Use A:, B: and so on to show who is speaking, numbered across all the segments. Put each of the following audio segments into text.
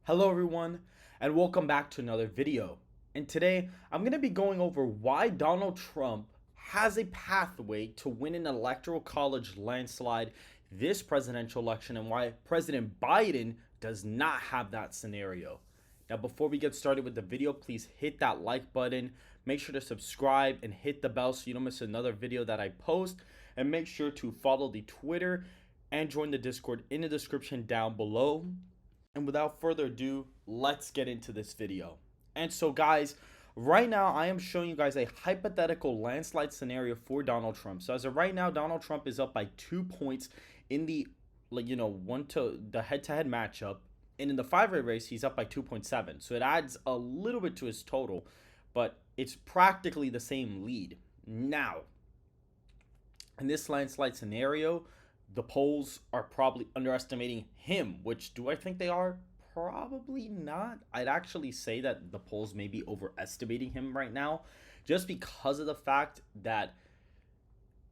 A: Hello everyone, and welcome back to another video. And today I'm going to be going over why Donald Trump has a pathway to win an electoral college landslide this presidential election and why President Biden does not have that scenario. Now before we get started with the video, please hit that like button, make sure to subscribe and hit the bell so you don't miss another video that I post, and make sure to follow the Twitter and join the Discord in the description down below. And without further ado, let's get into this video. And so guys, right now I am showing you guys a hypothetical landslide scenario for Donald Trump. So as of right now, Donald Trump is up by 2 points in the one to the head-to-head matchup, and in the five-way race he's up by 2.7. So it adds a little bit to his total, but it's practically the same lead. Now, in this landslide scenario, the polls are probably underestimating him, which do I think they are? Probably not. I'd actually say that the polls may be overestimating him right now, just because of the fact that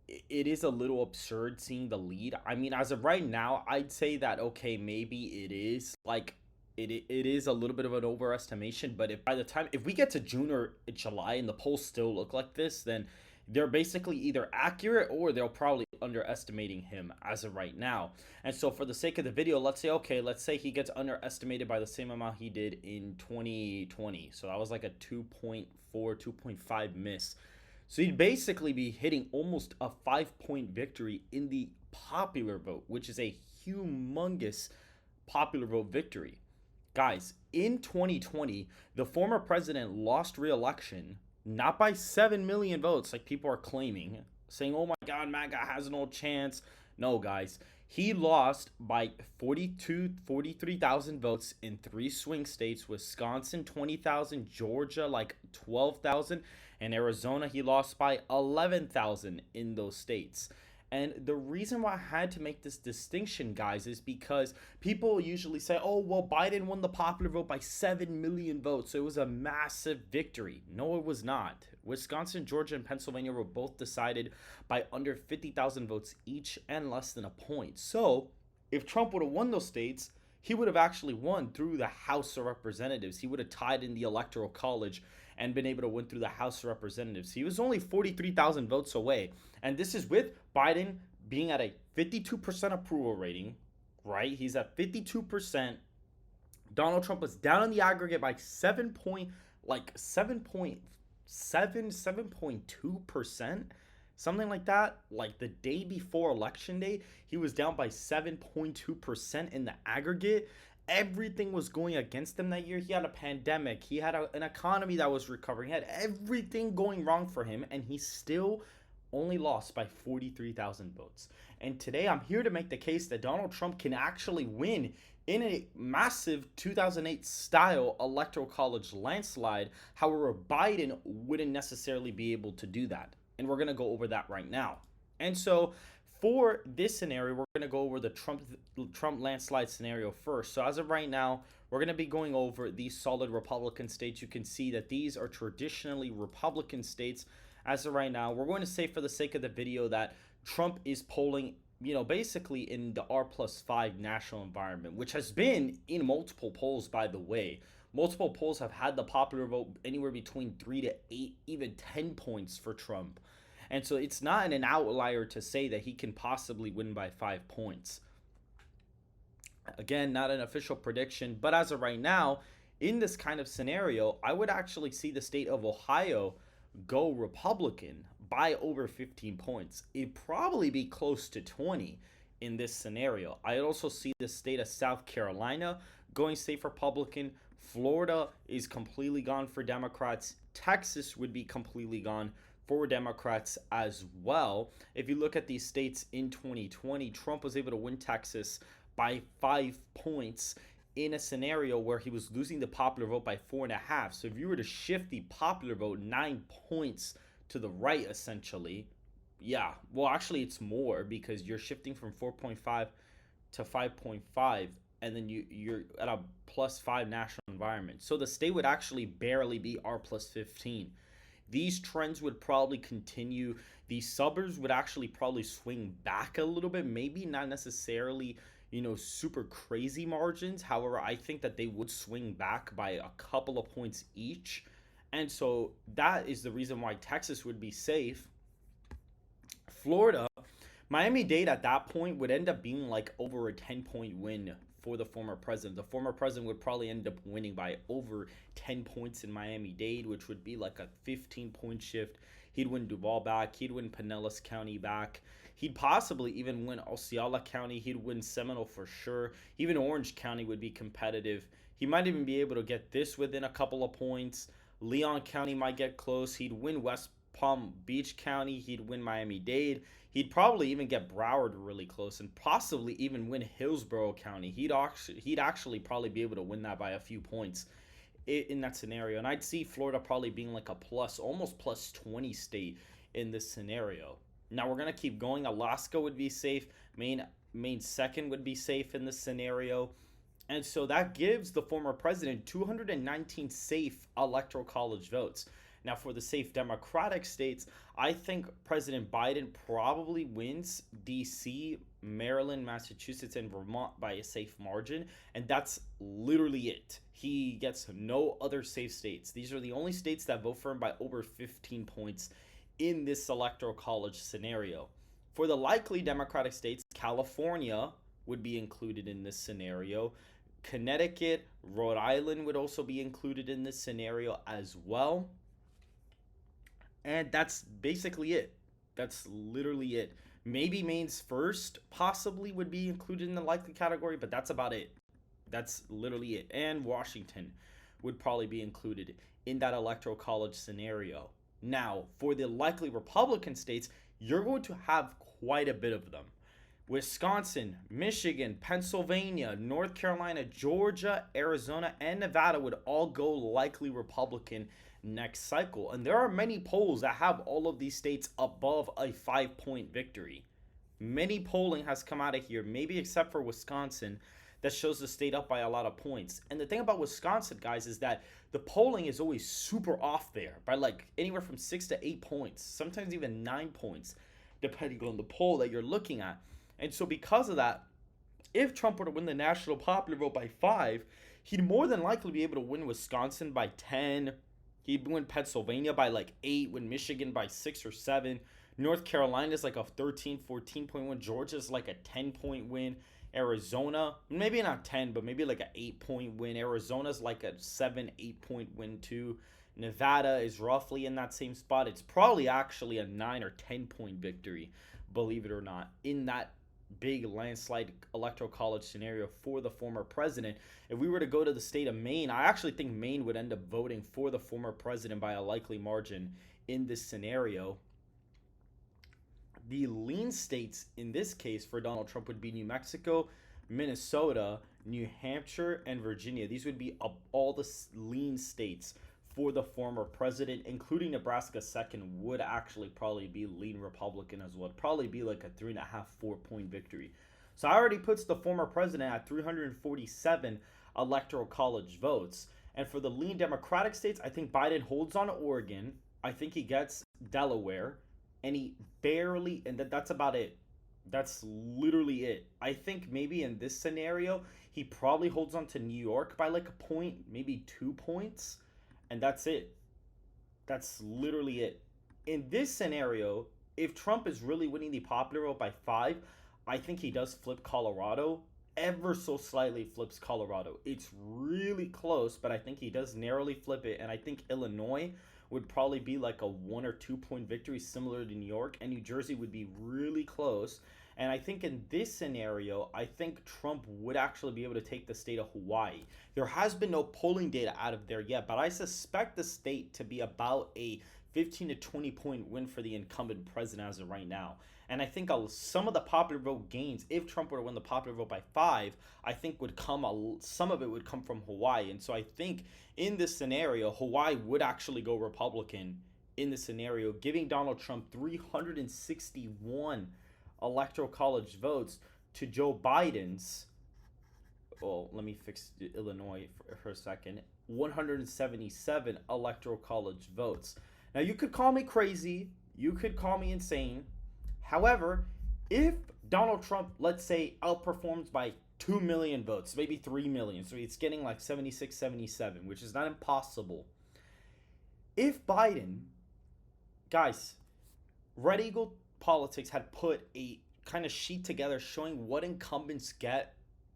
A: it is a little absurd seeing the lead. I mean, as of right now, I'd say that, okay, maybe it is like it is a little bit of an overestimation, but if we get to June or July and the polls still look like this, then they're basically either accurate or they'll probably underestimating him as of right now. And so for the sake of the video, let's say he gets underestimated by the same amount he did in 2020. So that was like a 2.4, 2.5 miss. So he'd basically be hitting almost a 5-point victory in the popular vote, which is a humongous popular vote victory. Guys, in 2020, the former president lost re-election not by 7 million votes like people are claiming, saying, oh my God, MAGA has no chance. No, guys, he lost by 43,000 votes in 3 swing states: Wisconsin 20,000, Georgia like 12,000, and Arizona he lost by 11,000 in those states. And the reason why I had to make this distinction, guys, is because people usually say, oh, well, Biden won the popular vote by 7 million votes, so it was a massive victory. No, it was not. Wisconsin, Georgia, and Pennsylvania were both decided by under 50,000 votes each and less than a point. So if Trump would have won those states, he would have actually won through the House of Representatives. He would have tied in the Electoral College and been able to win through the House of Representatives. He was only 43,000 votes away. And this is with Biden being at a 52% approval rating, right? He's at 52%. Donald Trump was down in the aggregate by 7.2%, something like that. Like the day before election day, he was down by 7.2% in the aggregate. Everything was going against him that year. He had a pandemic. He had an economy that was recovering. He had everything going wrong for him, and he still only lost by 43,000 votes. And today I'm here to make the case that Donald Trump can actually win in a massive 2008 style electoral college landslide. However, Biden wouldn't necessarily be able to do that. And we're going to go over that right now. And so for this scenario, we're going to go over the Trump landslide scenario first. So as of right now, we're going to be going over these solid Republican states. You can see that these are traditionally Republican states. As of right now, we're going to say for the sake of the video that Trump is polling, basically in the R+5 national environment, which has been in multiple polls, by the way. Multiple polls have had the popular vote anywhere between 3 to 8, even 10 points for Trump. And so it's not an outlier to say that he can possibly win by 5 points. Again, not an official prediction, but as of right now, in this kind of scenario, I would actually see the state of Ohio go Republican by over 15 points. It'd probably be close to 20 in this scenario. I also see the state of South Carolina going safe Republican. Florida is completely gone for Democrats. Texas would be completely gone for Democrats as well. If you look at these states in 2020, Trump was able to win Texas by 5 points in a scenario where he was losing the popular vote by 4.5. So if you were to shift the popular vote 9 points to the right, essentially, yeah, well, actually it's more, because you're shifting from 4.5 to 5.5, and then you're at a +5 national environment. So the state would actually barely be R+15. These trends would probably continue. The suburbs would actually probably swing back a little bit, maybe not necessarily super crazy margins. However, I think that they would swing back by a couple of points each. And so that is the reason why Texas would be safe. Florida, Miami-Dade at that point would end up being like over a 10-point win for the former president. The former president would probably end up winning by over 10 points in Miami-Dade, which would be like a 15-point shift. He'd win Duval back. He'd win Pinellas County back. He'd possibly even win Osceola County. He'd win Seminole for sure. Even Orange County would be competitive. He might even be able to get this within a couple of points. Leon County might get close. He'd win West Palm Beach County. He'd win Miami-Dade. He'd probably even get Broward really close and possibly even win Hillsborough County. He'd actually probably be able to win that by a few points in that scenario. And I'd see Florida probably being like a almost plus 20 state in this scenario. Now we're going to keep going. Alaska would be safe. Maine second would be safe in this scenario. And so that gives the former president 219 safe electoral college votes. Now, for the safe Democratic states, I think President Biden probably wins D.C., Maryland, Massachusetts, and Vermont by a safe margin. And that's literally it. He gets no other safe states. These are the only states that vote for him by over 15 points in this electoral college scenario. For the likely Democratic states, California would be included in this scenario. Connecticut, Rhode Island would also be included in this scenario as well. And that's basically it. That's literally it. Maybe Maine's first possibly would be included in the likely category, but that's about it. That's literally it. And Washington would probably be included in that electoral college scenario. Now, for the likely Republican states, you're going to have quite a bit of them. Wisconsin, Michigan, Pennsylvania, North Carolina, Georgia, Arizona, and Nevada would all go likely Republican next cycle. And there are many polls that have all of these states above a 5-point victory. Many polling has come out of here, maybe except for Wisconsin, that shows the state up by a lot of points. And the thing about Wisconsin, guys, is that the polling is always super off there by like anywhere from 6 to 8 points, sometimes even 9 points, depending on the poll that you're looking at. And so because of that, if Trump were to win the national popular vote by 5, he'd more than likely be able to win Wisconsin by 10. He'd win Pennsylvania by like 8, win Michigan by 6 or 7. North Carolina is like a 13, 14-point win. Georgia's like a 10-point win. Arizona, maybe not 10, but maybe like an 8-point win. Arizona's like a 7, 8-point win too. Nevada is roughly in that same spot. It's probably actually a 9 or 10-point victory, believe it or not, in that big landslide electoral college scenario for the former president. If we were to go to the state of Maine, I actually think Maine would end up voting for the former president by a likely margin in this scenario. The lean states in this case for Donald Trump would be New Mexico, Minnesota, New Hampshire, and Virginia. These would be all the lean states for the former president, including Nebraska second, would actually probably be lean Republican as well. It'd probably be like a 3.5, 4-point victory. So I already puts the former president at 347 electoral college votes. And for the lean Democratic states, I think Biden holds on to Oregon. I think he gets Delaware. And he barely, and that's about it. That's literally it. I think maybe in this scenario, he probably holds on to New York by like a point, maybe 2 points. And that's it. That's literally it. In this scenario, if Trump is really winning the popular vote by 5, I think he does flip Colorado. Ever so slightly flips Colorado. It's really close, but I think he does narrowly flip it. And I think Illinois would probably be like a 1 or 2 point victory similar to New York. And New Jersey would be really close. And I think in this scenario, I think Trump would actually be able to take the state of Hawaii. There has been no polling data out of there yet, but I suspect the state to be about a 15 to 20 point win for the incumbent president as of right now. And I think some of the popular vote gains, if Trump were to win the popular vote by 5, I think would come, some of it would come from Hawaii. And so I think in this scenario, Hawaii would actually go Republican in this scenario, giving Donald Trump 361 electoral college votes to Joe Biden's, well, let me fix Illinois for a second, 177 electoral college votes. Now, you could call me crazy. You could call me insane. However, If Donald Trump, let's say, outperforms by 2 million votes, maybe 3 million, so it's getting like 76, 77, which is not impossible. If Biden, guys, Red Eagle Politics had put a kind of sheet together showing what incumbents get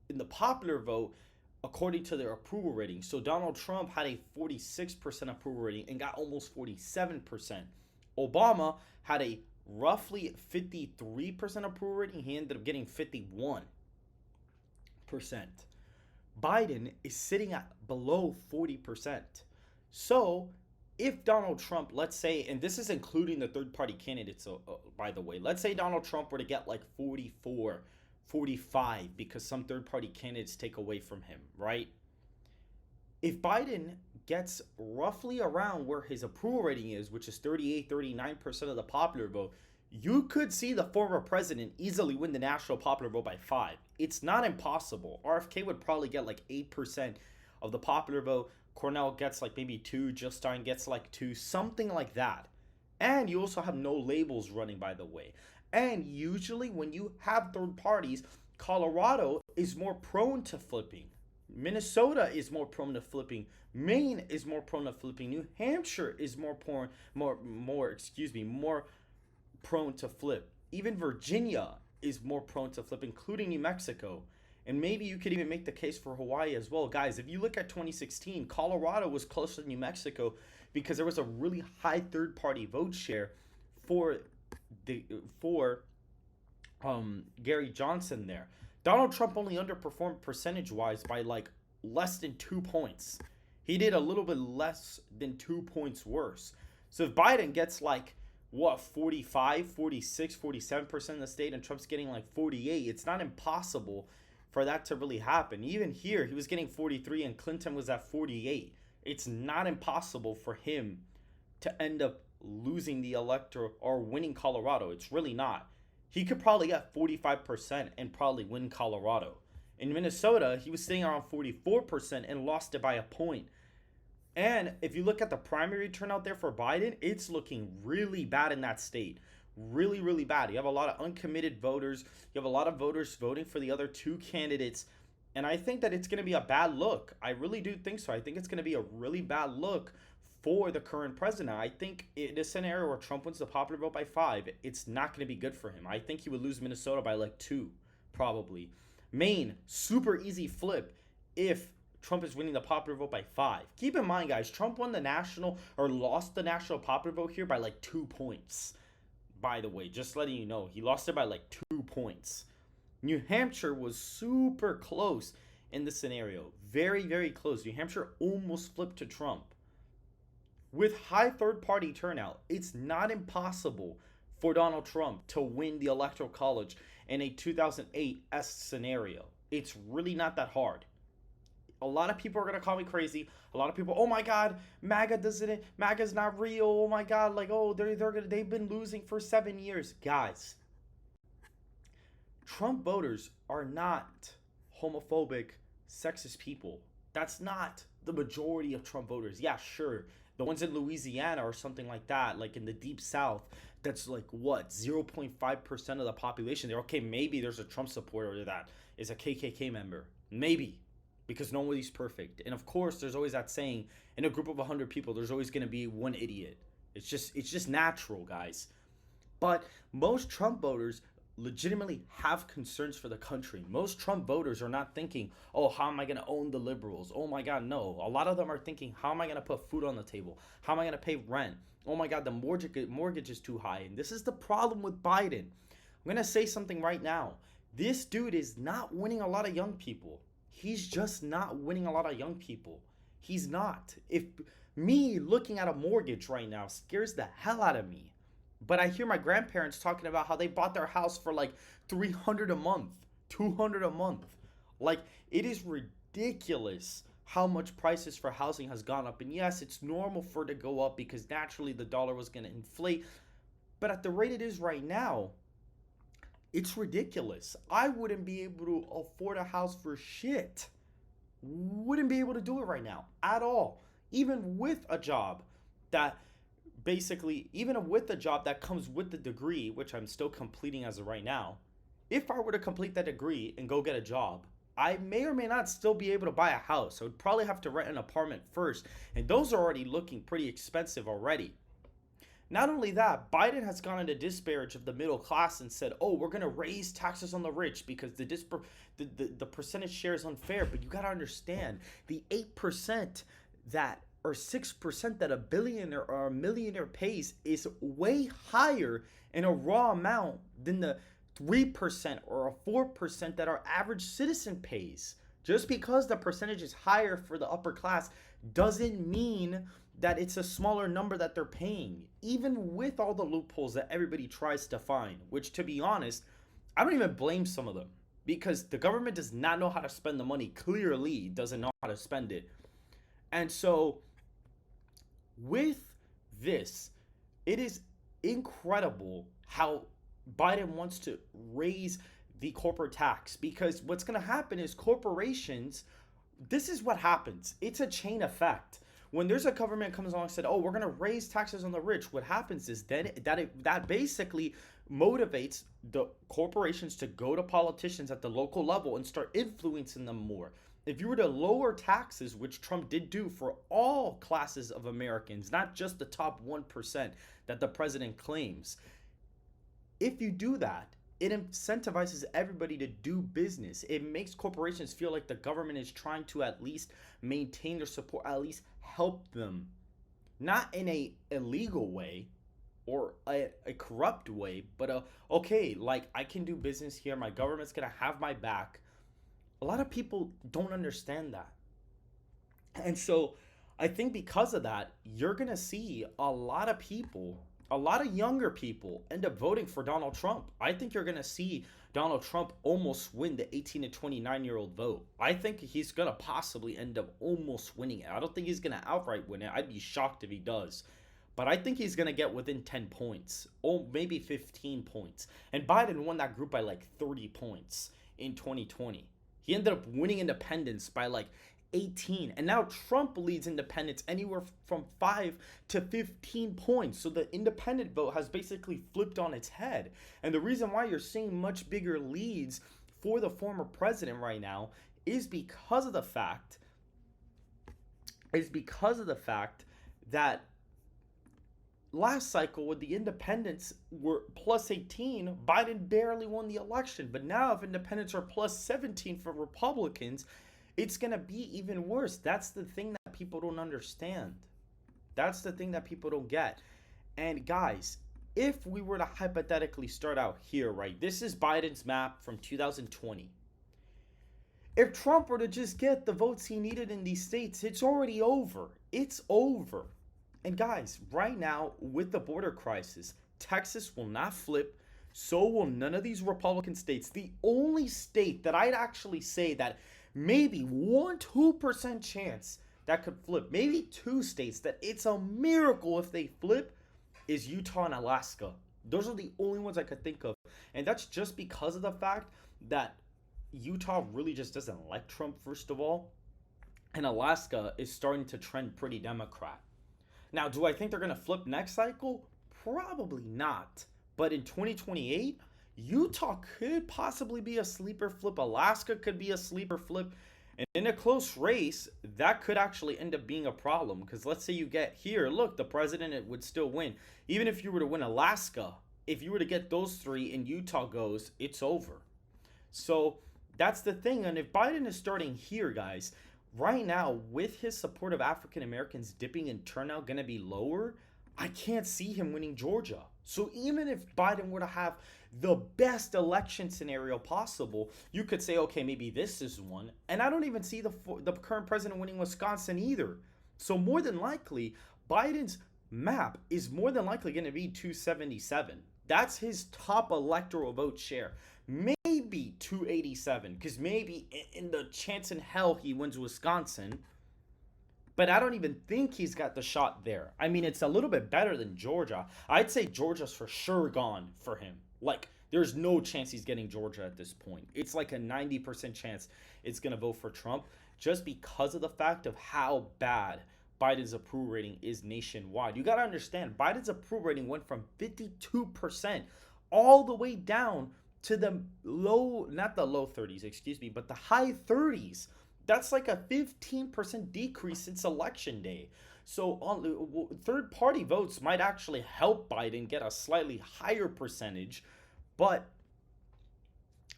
A: in the popular vote according to their approval rating. So Donald Trump had a 46% approval rating and got almost 47%. Obama had a roughly 53% approval rating. He ended up getting 51%. Biden is sitting at below 40%. So if Donald Trump, let's say, and this is including the third party candidates, by the way, let's say Donald Trump were to get like 44, 45 because some third party candidates take away from him, right? If Biden gets roughly around where his approval rating is, which is 38, 39% of the popular vote, you could see the former president easily win the national popular vote by 5. It's not impossible. RFK would probably get like 8% of the popular vote. Cornell gets like maybe 2. Jill Stein gets like 2. Something like that. And you also have no labels running, by the way. And usually when you have third parties, Colorado is more prone to flipping. Minnesota is more prone to flipping. Maine is more prone to flipping. New Hampshire is more prone to flip. Even Virginia is more prone to flip, including New Mexico. And maybe you could even make the case for Hawaii as well. Guys, if you look at 2016, Colorado was closer to New Mexico because there was a really high third-party vote share for Gary Johnson there. Donald Trump only underperformed percentage-wise by like less than 2 points. He did a little bit less than 2 points worse. So if Biden gets like, 45, 46, 47% of the state and Trump's getting like 48, it's not impossible for that to really happen. Even here, he was getting 43 and Clinton was at 48. It's not impossible for him to end up losing the electoral or winning Colorado. It's really not. He could probably get 45% and probably win Colorado. In Minnesota, he was sitting around 44% and lost it by a point. And if you look at the primary turnout there for Biden, it's looking really bad in that state. Really, really bad. You have a lot of uncommitted voters. You have a lot of voters voting for the other two candidates. And I think that it's going to be a bad look. I really do think so. I think it's going to be a really bad look for the current president. I think in a scenario where Trump wins the popular vote by 5, it's not going to be good for him. I think he would lose Minnesota by like 2, probably. Maine, super easy flip if Trump is winning the popular vote by 5. Keep in mind, guys, Trump won the national or lost the national popular vote here by like 2 points. By the way, just letting you know, he lost it by like 2 points. New Hampshire was super close in this scenario. Very, very close. New Hampshire almost flipped to Trump. With high third-party turnout, it's not impossible for Donald Trump to win the Electoral College in a 2008-esque scenario. It's really not that hard. A lot of people are going to call me crazy. A lot of people, oh my God, MAGA's not real. Oh my God, like, oh, they've been losing for 7 years. Guys, Trump voters are not homophobic, sexist people. That's not the majority of Trump voters. Yeah, sure. The ones in Louisiana or something like that, like in the deep South, that's like what, 0.5% of the population. They're okay, maybe there's a Trump supporter that is a KKK member. Maybe. Because nobody's perfect. And of course, there's always that saying, in a group of 100 people, there's always going to be one idiot. It's just natural, guys. But most Trump voters legitimately have concerns for the country. Most Trump voters are not thinking, oh, how am I going to own the liberals? Oh my God, no. A lot of them are thinking, how am I going to put food on the table? How am I going to pay rent? Oh my God, the mortgage is too high. And this is the problem with Biden. I'm going to say something right now. This dude is not winning a lot of young people. He's just not winning a lot of young people. He's not. If me looking at a mortgage right now scares the hell out of me. But I hear my grandparents talking about how they bought their house for like $300 a month, $200 a month. Like, it is ridiculous how much prices for housing has gone up. And yes, it's normal for it to go up because naturally the dollar was going to inflate. But at the rate it is right now, it's ridiculous. I wouldn't be able to afford a house for shit. Wouldn't be able to do it right now at all. Even with a job that basically, even with the job that comes with the degree, which I'm still completing as of right now, if I were to complete that degree and go get a job, I may or may not still be able to buy a house. I would probably have to rent an apartment first, and those are already looking pretty expensive already. Not only that, Biden has gone into disparage of the middle class and said, "Oh, we're gonna raise taxes on the rich because the percentage share is unfair." But you gotta understand, the 8% that or 6% that a billionaire or a millionaire pays is way higher in a raw amount than the 3% or a 4% that our average citizen pays. Just because the percentage is higher for the upper class doesn't mean that it's a smaller number that they're paying, even with all the loopholes that everybody tries to find, which, to be honest, I don't even blame some of them, because the government does not know how to spend the money, clearly doesn't know how to spend it. And so with this, it is incredible how Biden wants to raise the corporate tax, because what's going to happen is corporations, this is what happens. It's a chain effect. When there's a government comes along and said, "Oh, we're going to raise taxes on the rich," what happens is then that basically motivates the corporations to go to politicians at the local level and start influencing them more. If you were to lower taxes, which Trump did do for all classes of Americans, not just the top 1% that the president claims, if you do that, it incentivizes everybody to do business. It makes corporations feel like the government is trying to at least maintain their support, at least help them. Not in a illegal way or a corrupt way, but okay, like, I can do business here, my government's gonna have my back. A lot of people don't understand that. And so I think because of that, you're gonna see a lot of people, a lot of younger people end up voting for Donald Trump. I think you're going to see Donald Trump almost win the 18 to 29-year-old vote. I think he's going to possibly end up almost winning it. I don't think he's going to outright win it. I'd be shocked if he does. But I think he's going to get within 10 points, or maybe 15 points. And Biden won that group by like 30 points in 2020. He ended up winning independents by like 18, and now Trump leads independents anywhere from 5 to 15 points. So the independent vote has basically flipped on its head. And the reason why you're seeing much bigger leads for the former president right now is because of the fact that last cycle, when the independents were plus 18, Biden barely won the election. But now if independents are plus 17 for Republicans, it's going to be even worse. That's the thing that people don't understand. That's the thing that people don't get. And guys, if we were to hypothetically start out here, right? This is Biden's map from 2020. If Trump were to just get the votes he needed in these states, it's already over. It's over. And guys, right now, with the border crisis, Texas will not flip. So will none of these Republican states. The only state that I'd actually say that maybe 1-2% chance that could flip, maybe two states that it's a miracle if they flip, is Utah and Alaska. Those are the only ones I could think of. And that's just because of the fact that Utah really just doesn't like Trump, first of all. And Alaska is starting to trend pretty Democrat. Now, do I think they're going to flip next cycle? Probably not. But in 2028, Utah could possibly be a sleeper flip. Alaska could be a sleeper flip. And in a close race, that could actually end up being a problem. Because let's say you get here, look, the president would still win. Even if you were to win Alaska, if you were to get those three and Utah goes, it's over. So that's the thing. And if Biden is starting here, guys, right now, with his support of African Americans dipping in turnout going to be lower, I can't see him winning Georgia. So even if Biden were to have the best election scenario possible, you could say, okay, maybe this is one. And I don't even see the current president winning Wisconsin either. So more than likely, Biden's map is more than likely going to be 277. That's his top electoral vote share. Maybe 287, because maybe in the chance in hell he wins Wisconsin. But I don't even think he's got the shot there. I mean, it's a little bit better than Georgia. I'd say Georgia's for sure gone for him. Like, there's no chance he's getting Georgia at this point. It's like a 90% chance it's going to vote for Trump, just because of the fact of how bad Biden's approval rating is nationwide. You got to understand, Biden's approval rating went from 52% all the way down to the low, not the low 30s, excuse me, but the high 30s. That's like a 15% decrease since election day. So on third party votes might actually help Biden get a slightly higher percentage, but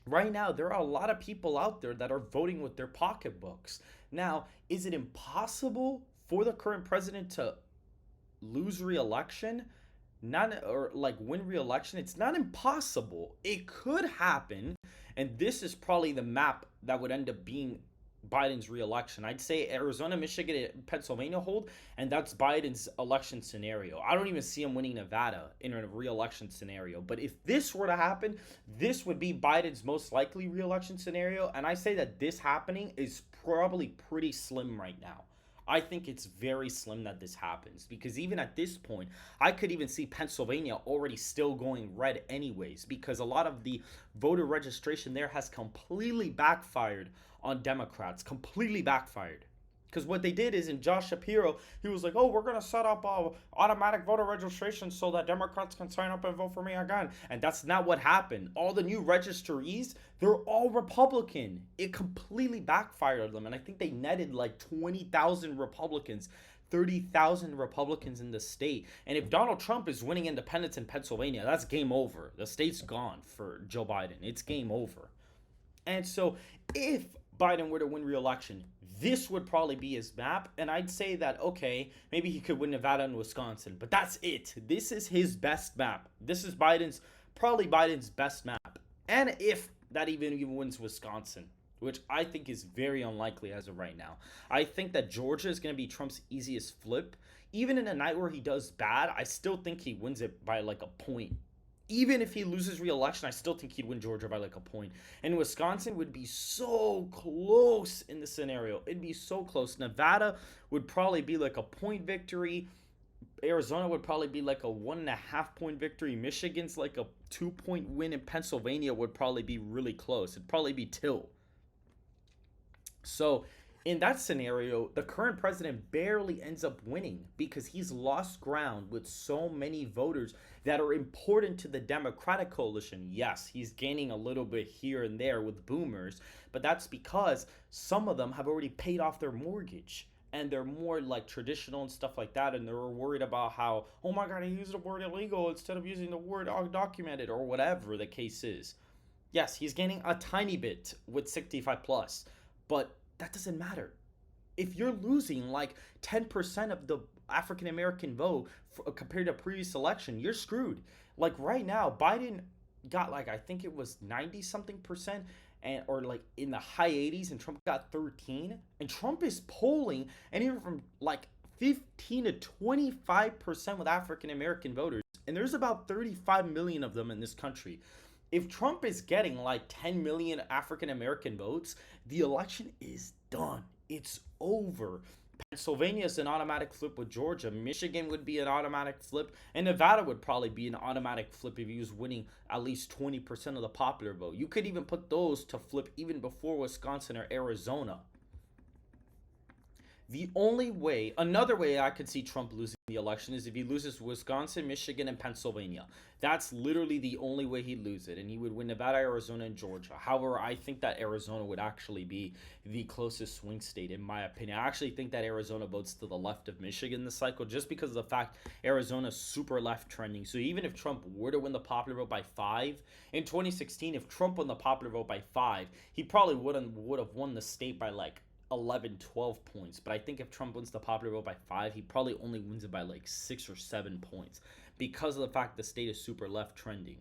A: right now there are a lot of people out there that are voting with their pocketbooks. Now, is it impossible for the current president to lose re-election? Not, or like win re-election? It's not impossible. It could happen, and this is probably the map that would end up being Biden's re-election. I'd say Arizona, Michigan, and Pennsylvania hold, and that's Biden's election scenario. I don't even see him winning Nevada in a re-election scenario. But if this were to happen, this would be Biden's most likely re-election scenario. And I say that this happening is probably pretty slim right now. I think it's very slim that this happens, because even at this point, I could even see Pennsylvania already still going red anyways, because a lot of the voter registration there has completely backfired on Democrats, completely backfired. Because what they did is, in Josh Shapiro, he was like, oh, we're going to set up automatic voter registration so that Democrats can sign up and vote for me again. And that's not what happened. All the new registrees, they're all Republican. It completely backfired on them. And I think they netted like 20,000 Republicans, 30,000 Republicans in the state. And if Donald Trump is winning independents in Pennsylvania, that's game over. The state's gone for Joe Biden. It's game over. And so if Biden were to win re-election, this would probably be his map. And I'd say that, okay, maybe he could win Nevada and Wisconsin, but that's it. This is his best map. This is probably Biden's best map. And if that even wins Wisconsin, which I think is very unlikely as of right now. I think that Georgia is going to be Trump's easiest flip. Even in a night where he does bad, I still think he wins it by like a point. Even if he loses re-election, I still think he'd win Georgia by like a point. And Wisconsin would be so close in the scenario. It'd be so close. Nevada would probably be like a point victory. Arizona would probably be like a 1.5 point victory. Michigan's like a 2-point win. And Pennsylvania would probably be really close. It'd probably be tilt. So in that scenario, the current president barely ends up winning because he's lost ground with so many voters that are important to the Democratic coalition. Yes, he's gaining a little bit here and there with boomers, but that's because some of them have already paid off their mortgage and they're more like traditional and stuff like that, and they're worried about how, oh my god, he used the word illegal instead of using the word undocumented or whatever the case is. Yes, he's gaining a tiny bit with 65 plus, but that doesn't matter. If you're losing like 10% of the African American vote compared to previous election, you're screwed. Like right now, Biden got like, I think it was 90 something percent, and or like in the high 80s, and Trump got 13. And Trump is polling anywhere from like 15 to 25% with African American voters, and there's about 35 million of them in this country. If Trump is getting like 10 million African American votes, the election is done. It's over. Pennsylvania is an automatic flip with Georgia. Michigan would be an automatic flip. And Nevada would probably be an automatic flip if he was winning at least 20% of the popular vote. You could even put those to flip even before Wisconsin or Arizona. The only way, another way I could see Trump losing the election is if he loses Wisconsin, Michigan, and Pennsylvania. That's literally the only way he'd lose it, and he would win Nevada, Arizona, and Georgia. However, I think that Arizona would actually be the closest swing state, in my opinion. I actually think that Arizona votes to the left of Michigan this cycle, just because of the fact Arizona's super left trending. So even if Trump were to win the popular vote by 5, in 2016, if Trump won the popular vote by 5, he probably would have won the state by like 11, 12 points. But I think if Trump wins the popular vote by 5, he probably only wins it by like 6 or 7 points because of the fact the state is super left trending.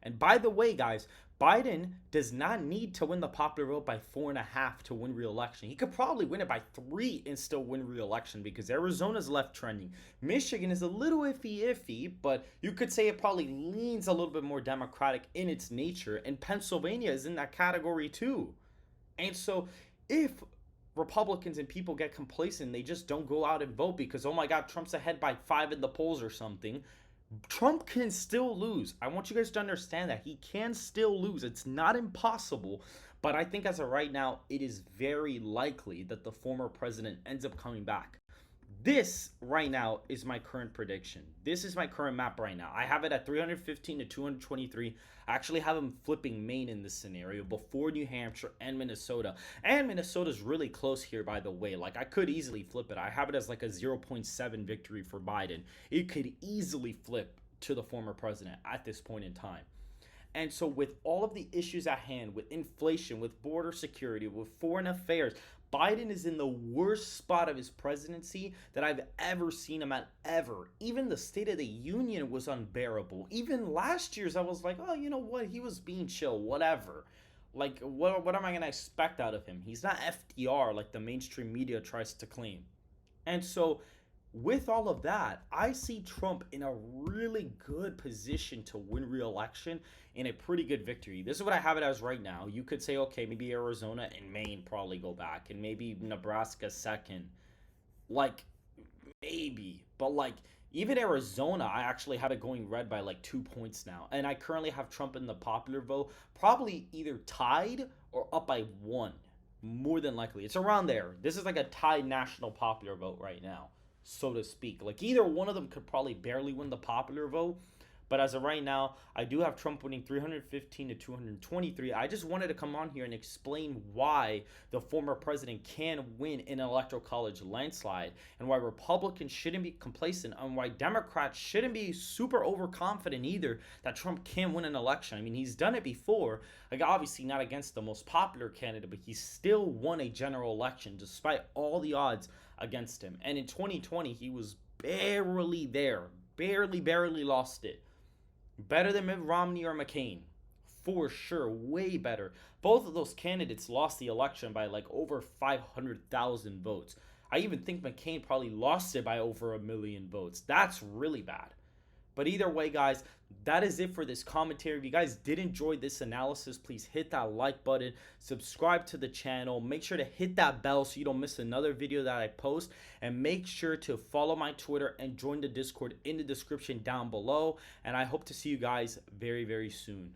A: And by the way, guys, Biden does not need to win the popular vote by 4.5 to win re-election. He could probably win it by 3 and still win re-election because Arizona's left trending. Michigan is a little iffy, but you could say it probably leans a little bit more Democratic in its nature. And Pennsylvania is in that category too. And so if Republicans and people get complacent, they just don't go out and vote because, oh my god, Trump's ahead by 5 in the polls or something, Trump can still lose. I want you guys to understand that he can still lose. It's not impossible, but I think as of right now, it is very likely that the former president ends up coming back. This right now is my current prediction. This is my current map right now. I have it at 315 to 223. I actually have him flipping Maine in this scenario before New Hampshire and Minnesota. And Minnesota's really close here, by the way. Like, I could easily flip it. I have it as like a 0.7 victory for Biden. It could easily flip to the former president at this point in time. And so, with all of the issues at hand, with inflation, with border security, with foreign affairs, Biden is in the worst spot of his presidency that I've ever seen him at, ever. Even the State of the Union was unbearable. Even last year's, I was like, oh, you know what? He was being chill, whatever. Like, what am I going to expect out of him? He's not FDR like the mainstream media tries to claim. And so, with all of that, I see Trump in a really good position to win re-election in a pretty good victory. This is what I have it as right now. You could say, okay, maybe Arizona and Maine probably go back, and maybe Nebraska second. Like, maybe. But, like, even Arizona, I actually have it going red by like 2 points now. And I currently have Trump in the popular vote, probably either tied or up by one. More than likely. It's around there. This is like a tied national popular vote right now, so to speak. Like, either one of them could probably barely win the popular vote. But as of right now, I do have Trump winning 315 to 223. I just wanted to come on here and explain why the former president can win an electoral college landslide, and why Republicans shouldn't be complacent, and why Democrats shouldn't be super overconfident either that Trump can win an election. I mean, he's done it before. Like, obviously not against the most popular candidate, but he still won a general election despite all the odds against him. And in 2020, he was barely there. Barely lost it. Better than Mitt Romney or McCain. For sure. Way better. Both of those candidates lost the election by like over 500,000 votes. I even think McCain probably lost it by over 1 million votes. That's really bad. But either way, guys, that is it for this commentary. If you guys did enjoy this analysis, please hit that like button, subscribe to the channel, make sure to hit that bell so you don't miss another video that I post, and make sure to follow my Twitter and join the Discord in the description down below. And I hope to see you guys very, very soon.